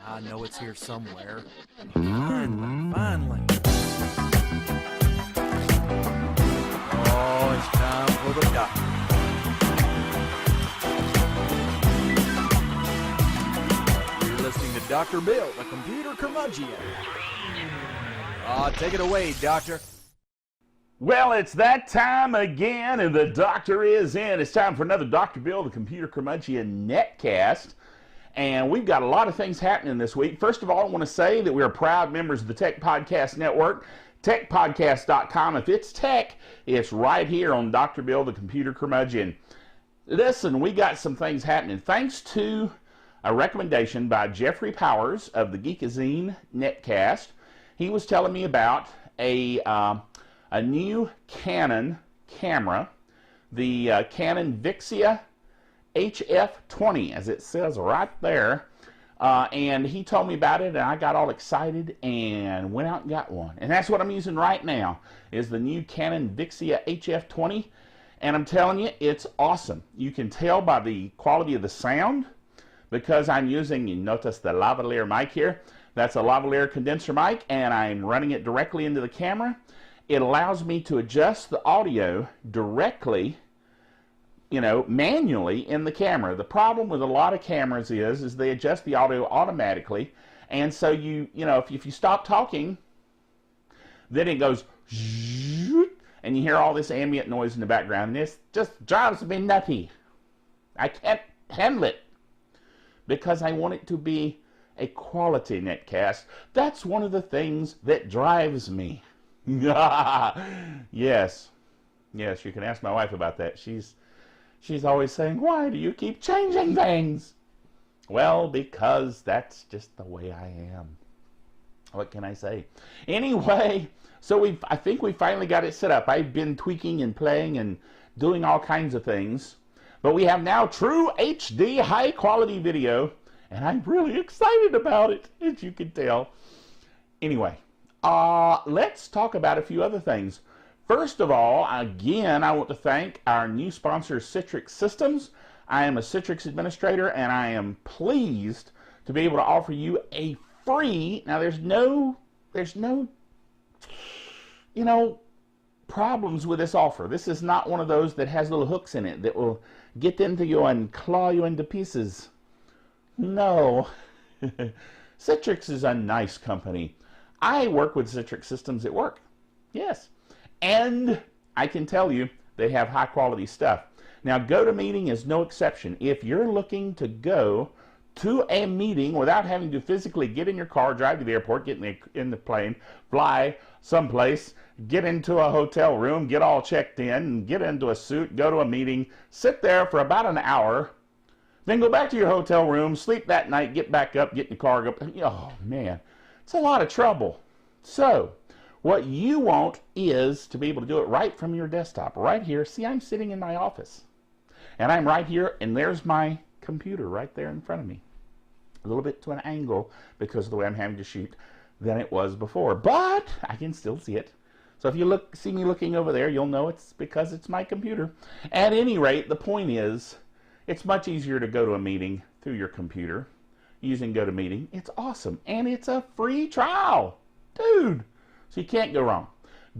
I know it's here somewhere. Finally. Oh, it's time for the doctor. You're listening to Dr. Bill, the computer curmudgeon. Take it away, Doctor. Well, it's that time again, and the doctor is in. It's time for another Dr. Bill, the computer curmudgeon netcast. And we've got a lot of things happening this week. First of all, I want to say that we are proud members of the Tech Podcast Network, techpodcast.com. If it's tech, it's right here on Dr. Bill, the computer curmudgeon. Listen, we got some things happening. Thanks to a recommendation by Jeffrey Powers of the Geekazine Netcast. He was telling me about a new Canon camera, the Canon VIXIA HF R20, as it says right there. And he told me about it, and I got all excited and went out and got one. And that's what I'm using right now, is the new Canon VIXIA HF R20. And I'm telling you, it's awesome. You can tell by the quality of the sound, because I'm using, you notice the lavalier mic here. That's a lavalier condenser mic, and I'm running it directly into the camera. It allows me to adjust the audio directly, manually in the camera. The problem with a lot of cameras is they adjust the audio automatically, and so if you stop talking, then it goes and you hear all this ambient noise in the background, and this just drives me nutty. I can't handle it because I want it to be a quality netcast. That's one of the things that drives me. Yes, you can ask my wife about that. She's always saying, why do you keep changing things? Well, because that's just the way I am. What can I say? Anyway, so I think we finally got it set up. I've been tweaking and playing and doing all kinds of things. But we have now true HD high quality video, and I'm really excited about it, as you can tell. Anyway, let's talk about a few other things. First of all, again, I want to thank our new sponsor, Citrix Systems. I am a Citrix administrator, and I am pleased to be able to offer you a free, now there's no problems with this offer. This is not one of those that has little hooks in it that will get into you and claw you into pieces. No. Citrix is a nice company. I work with Citrix Systems at work. Yes. And I can tell you they have high quality stuff. Now, GoToMeeting is no exception. If you're looking to go to a meeting without having to physically get in your car, drive to the airport, get in the plane, fly someplace, get into a hotel room, get all checked in, get into a suit, go to a meeting, sit there for about an hour, then go back to your hotel room, sleep that night, get back up, get in the car, go. Oh, man, it's a lot of trouble. So what you want is to be able to do it right from your desktop, right here. See, I'm sitting in my office, and I'm right here, and there's my computer right there in front of me. A little bit to an angle because of the way I'm having to shoot than it was before, but I can still see it. So if you see me looking over there, you'll know it's because it's my computer. At any rate, the point is, it's much easier to go to a meeting through your computer using GoToMeeting. It's awesome, and it's a free trial, dude. So you can't go wrong.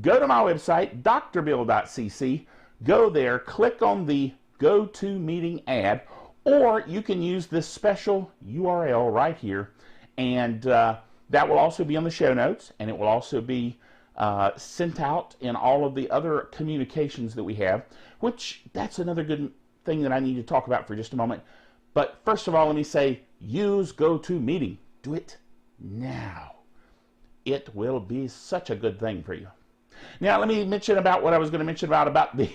Go to my website, drbill.cc. Go there, click on the GoToMeeting ad, or you can use this special URL right here, and that will also be on the show notes, and it will also be sent out in all of the other communications that we have, which that's another good thing that I need to talk about for just a moment. But first of all, let me say, use GoToMeeting. Do it now. It will be such a good thing for you. Now, let me mention about what I was going to mention about the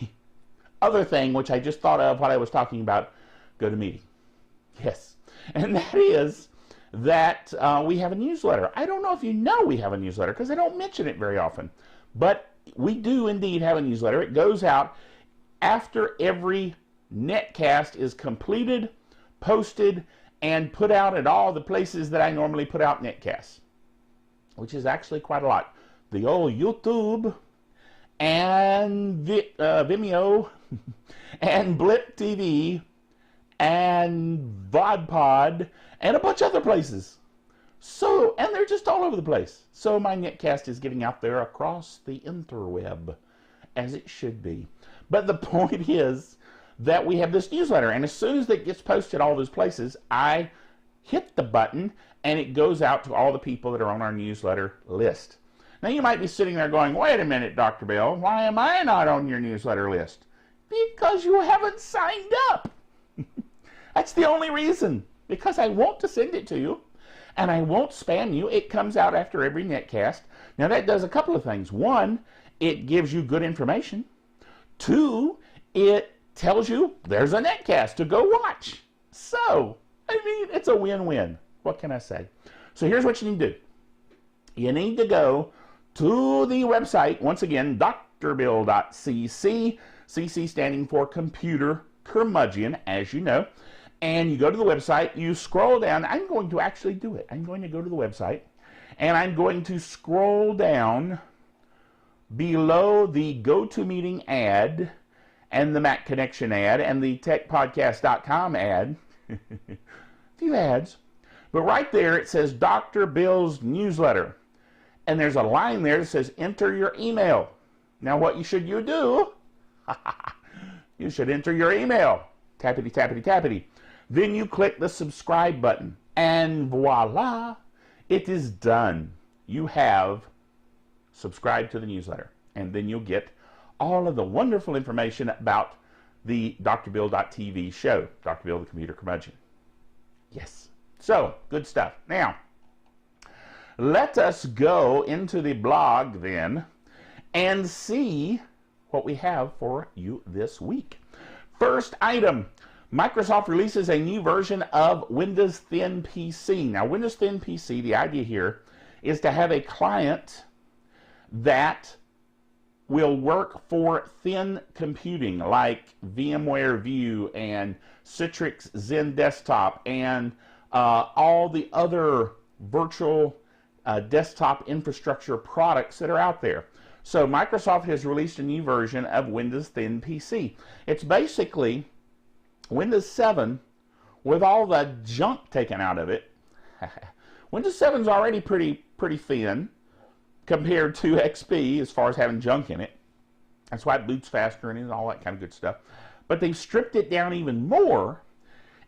other thing, which I just thought of while I was talking about GoToMeeting. Yes, and that is that we have a newsletter. I don't know if you know we have a newsletter because I don't mention it very often, but we do indeed have a newsletter. It goes out after every netcast is completed, posted, and put out at all the places that I normally put out netcasts, which is actually quite a lot. The old YouTube and Vimeo and Blip TV and VodPod, and a bunch of other places. So, and they're just all over the place. So my netcast is getting out there across the interweb, as it should be. But the point is that we have this newsletter, and as soon as it gets posted all those places, I hit the button, and it goes out to all the people that are on our newsletter list. Now, you might be sitting there going, wait a minute, Dr. Bill, why am I not on your newsletter list? Because you haven't signed up. That's the only reason. Because I want to send it to you, and I won't spam you. It comes out after every netcast. Now, that does a couple of things. One, it gives you good information. Two, it tells you there's a netcast to go watch. So, I mean, it's a win-win. What can I say? So here's what you need to do. You need to go to the website, once again, drbill.cc, CC standing for Computer Curmudgeon, as you know. And you go to the website, you scroll down. I'm going to actually do it. I'm going to go to the website, and I'm going to scroll down below the GoToMeeting ad and the Mac Connection ad and the techpodcast.com ad. A few ads. But right there it says Dr. Bill's newsletter. And there's a line there that says enter your email. Now what you do, you should enter your email. Tappity, tappity, tappity. Then you click the subscribe button. And voila, it is done. You have subscribed to the newsletter. And then you'll get all of the wonderful information about the drbill.tv show, Dr. Bill the Computer Curmudgeon. Yes. So, good stuff. Now, let us go into the blog then and see what we have for you this week. First item, Microsoft releases a new version of Windows Thin PC. Now, Windows Thin PC, the idea here is to have a client that will work for thin computing like VMware View and Citrix Zen Desktop and all the other virtual desktop infrastructure products that are out there. So Microsoft has released a new version of Windows Thin PC. It's basically Windows 7 with all the junk taken out of it. Windows 7 is already pretty thin compared to XP as far as having junk in it. That's why it boots faster and all that kind of good stuff. But they've stripped it down even more,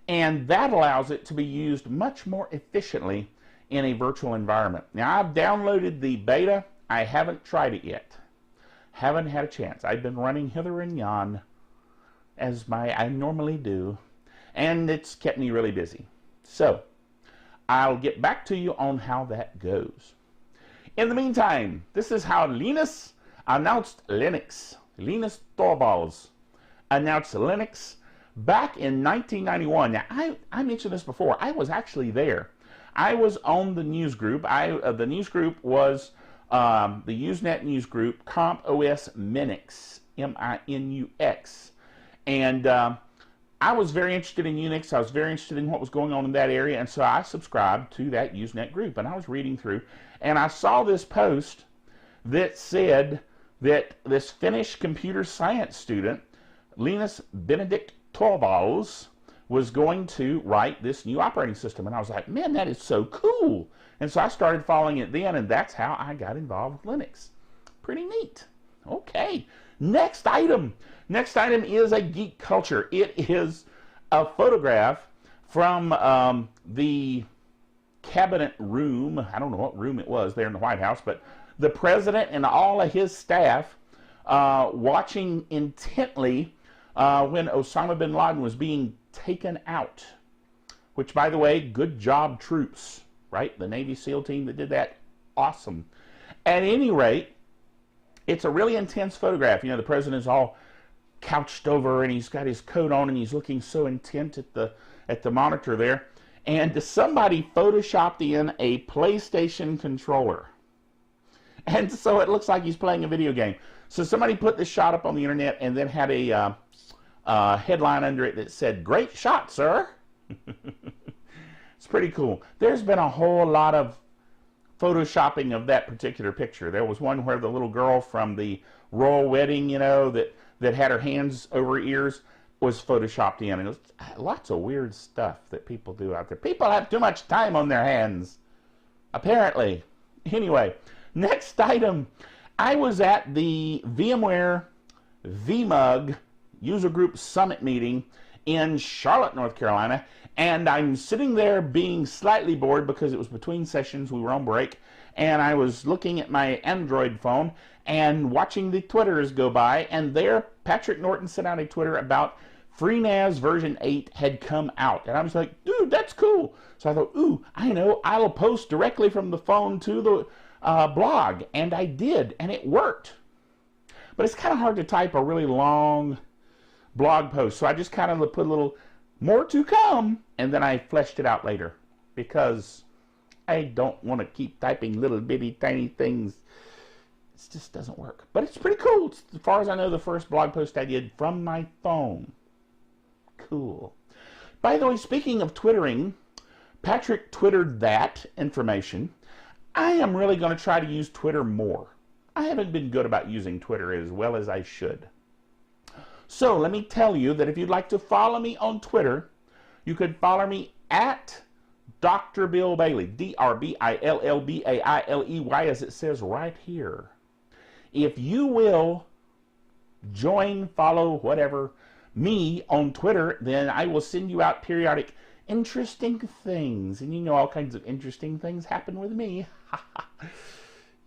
and that allows it to be used much more efficiently in a virtual environment. Now, I've downloaded the beta. I haven't tried it yet. Haven't had a chance. I've been running hither and yon as I normally do, and it's kept me really busy. So, I'll get back to you on how that goes. In the meantime, this is how Linus announced Linux. Linus Torvalds announced Linux back in 1991. Now, I mentioned this before. I was actually there. I was on the news group. The news group was the Usenet news group, Comp OS Minix, M-I-N-U-X. And I was very interested in Unix. I was very interested in what was going on in that area. And so I subscribed to that Usenet group. And I was reading through. And I saw this post that said that this Finnish computer science student, Linus Benedict Torvalds, was going to write this new operating system. And I was like, man, that is so cool. And so I started following it then, and that's how I got involved with Linux. Pretty neat. Okay, next item. Next item is a geek culture. It is a photograph from the cabinet room. I don't know what room it was there in the White House, but the president and all of his staff watching intently when Osama bin Laden was being taken out. Which, by the way, good job, troops, right? The Navy SEAL team that did that, awesome. At any rate, it's a really intense photograph. You know, the president is all couched over, and he's got his coat on, and he's looking so intent at the monitor there. And somebody photoshopped in a PlayStation controller. And so it looks like he's playing a video game. So somebody put this shot up on the internet and then had a headline under it that said, "Great shot, sir." It's pretty cool. There's been a whole lot of photoshopping of that particular picture. There was one where the little girl from the royal wedding, you know, that had her hands over her ears. was photoshopped in. And it was lots of weird stuff that people do out there. People have too much time on their hands, apparently. Anyway, next item. I was at the VMware VMUG User Group Summit meeting in Charlotte, North Carolina, and I'm sitting there being slightly bored because it was between sessions, we were on break, and I was looking at my Android phone and watching the Twitters go by, and there Patrick Norton sent out a Twitter about FreeNAS version 8 had come out, and I was like, dude, that's cool. So I thought, ooh, I know, I'll post directly from the phone to the blog, and I did, and it worked. But it's kind of hard to type a really long blog post, so I just kind of put a little more to come, and then I fleshed it out later because I don't want to keep typing little bitty tiny things. It just doesn't work. But it's pretty cool. It's, as far as I know, the first blog post I did from my phone. Cool. By the way, speaking of twittering, Patrick twittered that information. I am really going to try to use Twitter more. I haven't been good about using Twitter as well as I should. So let me tell you that if you'd like to follow me on Twitter, you could follow me at Dr. Bill Bailey, DrBillBailey, as it says right here. If you will join, follow, whatever, me on Twitter, then I will send you out periodic interesting things. And you know all kinds of interesting things happen with me.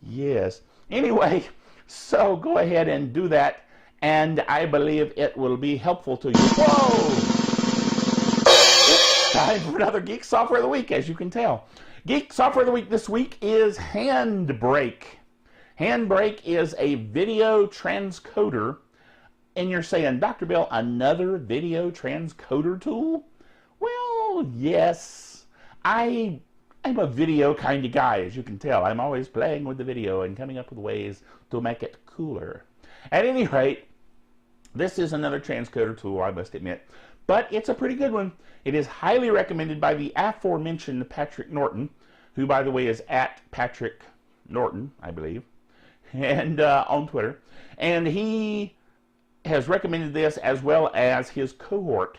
Yes. Anyway, so go ahead and do that. And I believe it will be helpful to you. Whoa! It's time for another Geek Software of the Week, as you can tell. Geek Software of the Week this week is HandBrake. HandBrake is a video transcoder. And you're saying, Dr. Bill, another video transcoder tool? Well, yes. I'm a video kind of guy, as you can tell. I'm always playing with the video and coming up with ways to make it cooler. At any rate, this is another transcoder tool, I must admit, but it's a pretty good one. It is highly recommended by the aforementioned Patrick Norton, who, by the way, is at Patrick Norton, I believe, and on Twitter. And he has recommended this as well as his cohort,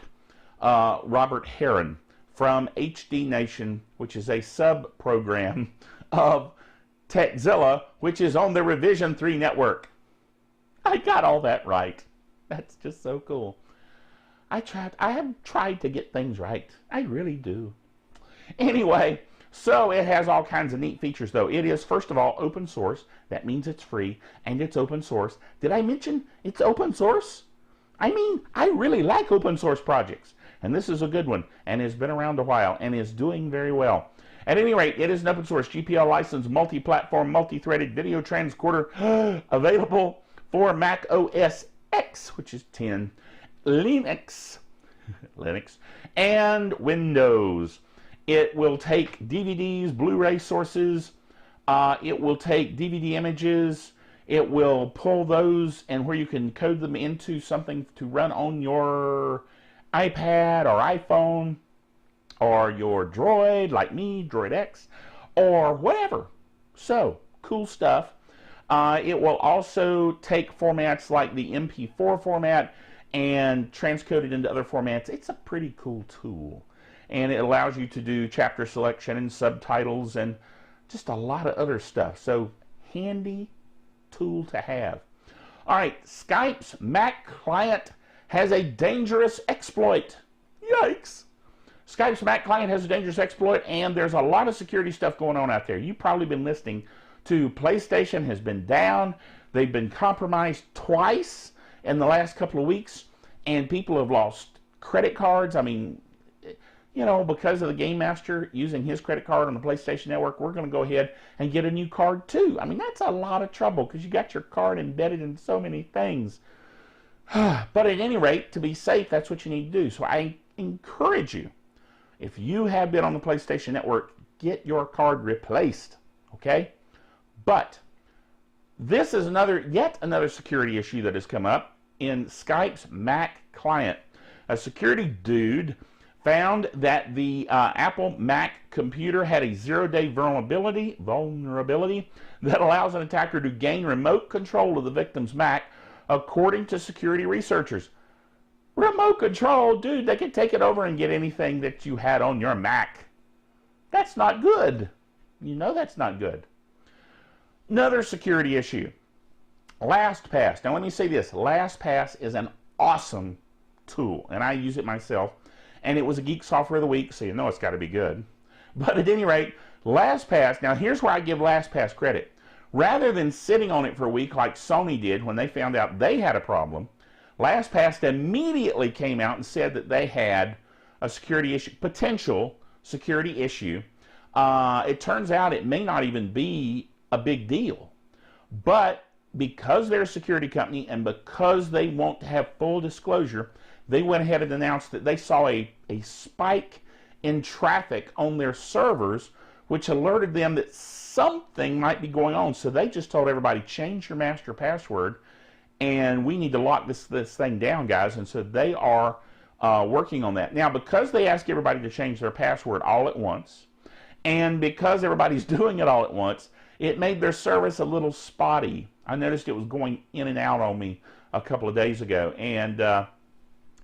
Robert Heron, from HD Nation, which is a sub-program of Techzilla, which is on the Revision 3 network. I got all that right. That's just so cool. I have tried to get things right. I really do. Anyway, so it has all kinds of neat features, though. It is, first of all, open source. That means it's free, and it's open source. Did I mention it's open source? I mean, I really like open source projects, and this is a good one, and has been around a while, and is doing very well. At any rate, it is an open source GPL licensed, multi-platform, multi-threaded video transcoder available for Mac OS X, which is 10, Linux, and Windows. It will take DVDs, Blu-ray sources, it will take DVD images, it will pull those and where you can code them into something to run on your iPad or iPhone or your Droid, like me, Droid X, or whatever. So, cool stuff. It will also take formats like the MP4 format and transcode it into other formats. It's a pretty cool tool. And it allows you to do chapter selection and subtitles and just a lot of other stuff. So, handy tool to have. All right, Skype's Mac client has a dangerous exploit. Yikes. Skype's Mac client has a dangerous exploit, and there's a lot of security stuff going on out there. You've probably been listening to PlayStation has been down. They've been compromised twice in the last couple of weeks, and people have lost credit cards. I mean, you know, because of the Game Master using his credit card on the PlayStation Network, we're going to go ahead and get a new card too. I mean, that's a lot of trouble because you got your card embedded in so many things. But at any rate, to be safe, that's what you need to do. So I encourage you, if you have been on the PlayStation Network, get your card replaced, okay? But this is yet another security issue that has come up in Skype's Mac client. A security dude found that the Apple Mac computer had a zero-day vulnerability that allows an attacker to gain remote control of the victim's Mac, according to security researchers. Remote control, dude, they could take it over and get anything that you had on your Mac. That's not good. You know that's not good. Another security issue. LastPass. Now let me say this. LastPass is an awesome tool, and I use it myself. And it was a Geek Software of the Week, so you know it's got to be good. But at any rate, LastPass, now here's where I give LastPass credit. Rather than sitting on it for a week like Sony did when they found out they had a problem, LastPass immediately came out and said that they had a security issue, potential security issue. It turns out it may not even be a big deal. But because they're a security company and because they want to have full disclosure, they went ahead and announced that they saw a spike in traffic on their servers, which alerted them that something might be going on. So they just told everybody, change your master password, and we need to lock this thing down, guys. And so they are working on that. Now, because they ask everybody to change their password all at once, and because everybody's doing it all at once, it made their service a little spotty. I noticed it was going in and out on me a couple of days ago, and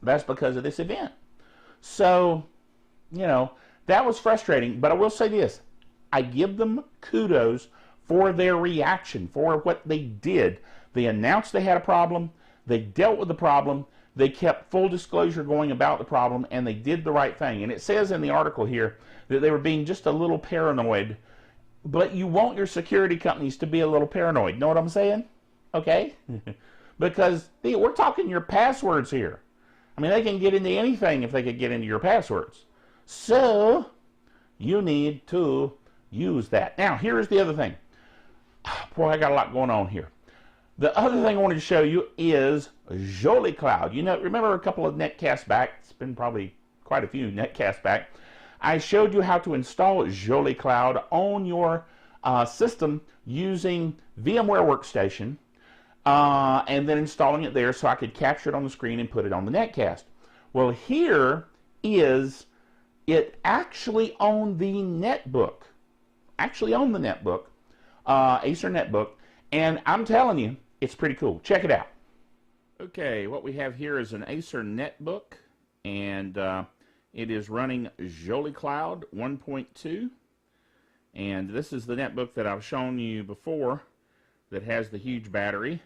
that's because of this event. So, you know, that was frustrating, but I will say this. I give them kudos for their reaction, for what they did. They announced they had a problem, they dealt with the problem, they kept full disclosure going about the problem, and they did the right thing. And it says in the article here that they were being just a little paranoid, but you want your security companies to be a little paranoid. Know what I'm saying? Okay? Because we're talking your passwords here. I mean, they can get into anything if they could get into your passwords. So, you need to use that. Now, here's the other thing. Boy, I got a lot going on here. The other thing I wanted to show you is Jolly Cloud. You know, remember a couple of netcasts back, it's been probably quite a few netcasts back, I showed you how to install Jolly Cloud on your system using VMware Workstation, and then installing it there so I could capture it on the screen and put it on the netcast. Well, here is it actually on the netbook. Acer netbook, and I'm telling you, it's pretty cool. Check it out. Okay, what we have here is an Acer netbook, and it is running Jolly Cloud 1.2, and this is the netbook that I've shown you before that has the huge battery.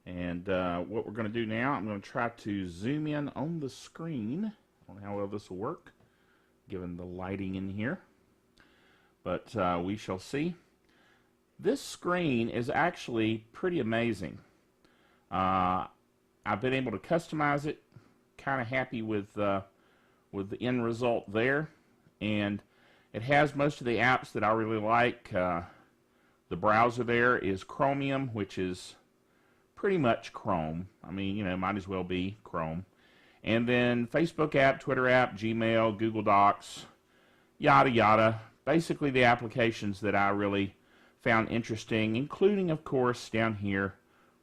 And what we're going to do now, I'm going to try to zoom in on the screen. I don't know how well this will work, given the lighting in here. But we shall see. This screen is actually pretty amazing. I've been able to customize it. Kind of happy with the end result there. And it has most of the apps that I really like. The browser there is Chromium, which is pretty much Chrome. I mean, you know, might as well be Chrome. And then Facebook app, Twitter app, Gmail, Google Docs, yada yada. Basically the applications that I really found interesting, including, of course, down here,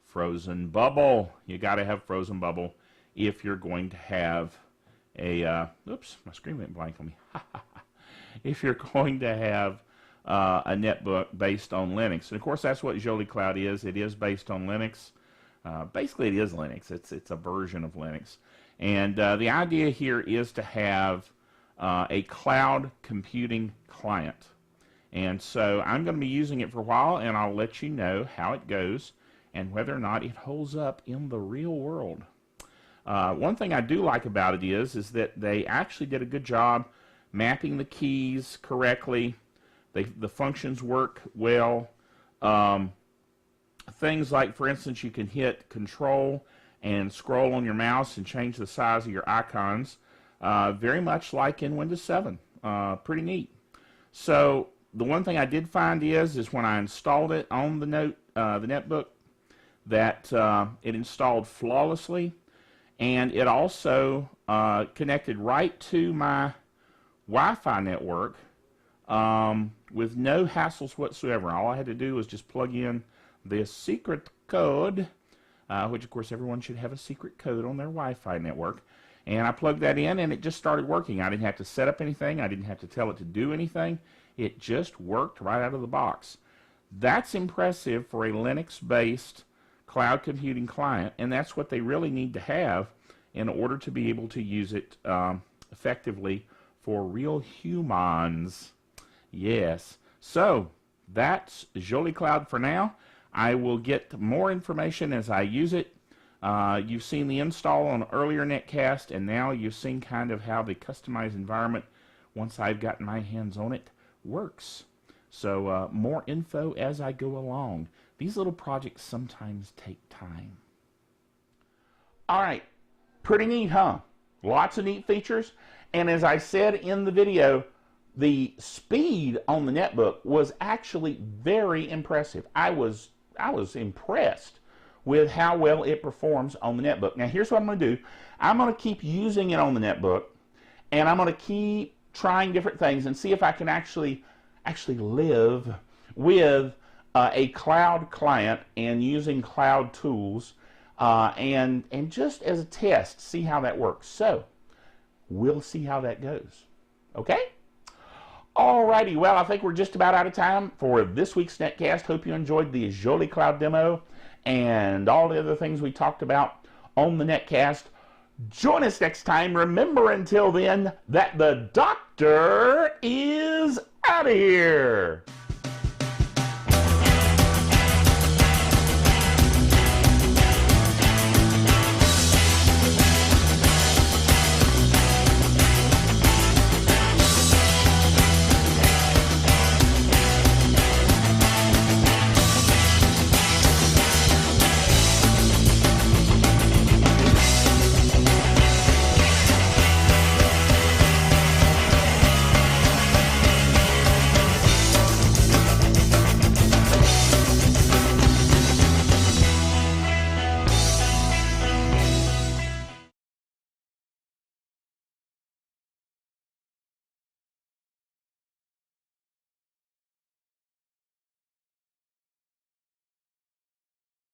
Frozen Bubble. You got to have Frozen Bubble if you're going to have a, oops, my screen went blank on me. If you're going to have a netbook based on Linux. And of course, that's what Jolly Cloud is. It is based on Linux. Basically, it is Linux. It's a version of Linux. And the idea here is to have a cloud computing client. And so I'm going to be using it for a while, and I'll let you know how it goes and whether or not it holds up in the real world. One thing I do like about it is that they actually did a good job mapping the keys correctly. The functions work well. Things like, for instance, you can hit Control and scroll on your mouse and change the size of your icons, very much like in Windows 7. Pretty neat. So the one thing I did find is when I installed it on the netbook, that it installed flawlessly, and it also connected right to my Wi-Fi network with no hassles whatsoever. All I had to do was just plug in this secret code, which of course everyone should have a secret code on their Wi-Fi network, and I plugged that in and it just started working. I didn't have to set up anything. I didn't have to tell it to do anything. It just worked right out of the box. That's impressive for a Linux-based cloud computing client, and that's what they really need to have in order to be able to use it effectively for real humans. Yes. So that's Jolie Cloud for now. I will get more information as I use it. You've seen the install on an earlier netcast, and now you've seen kind of how the customized environment, once I've gotten my hands on it, works. So more info as I go along. These little projects sometimes take time. All right, pretty neat, huh? Lots of neat features. And as I said in the video, the speed on the netbook was actually very impressive. I was impressed with how well it performs on the netbook. Now here's what I'm going to do. I'm going to keep using it on the netbook, and I'm going to keep trying different things and see if I can actually live with a cloud client and using cloud tools and just as a test, see how that works. So we'll see how that goes. Okay? Alrighty, well, I think we're just about out of time for this week's netcast. Hope you enjoyed the Jolie Cloud demo and all the other things we talked about on the netcast. Join us next time. Remember until then that the doctor is out of here.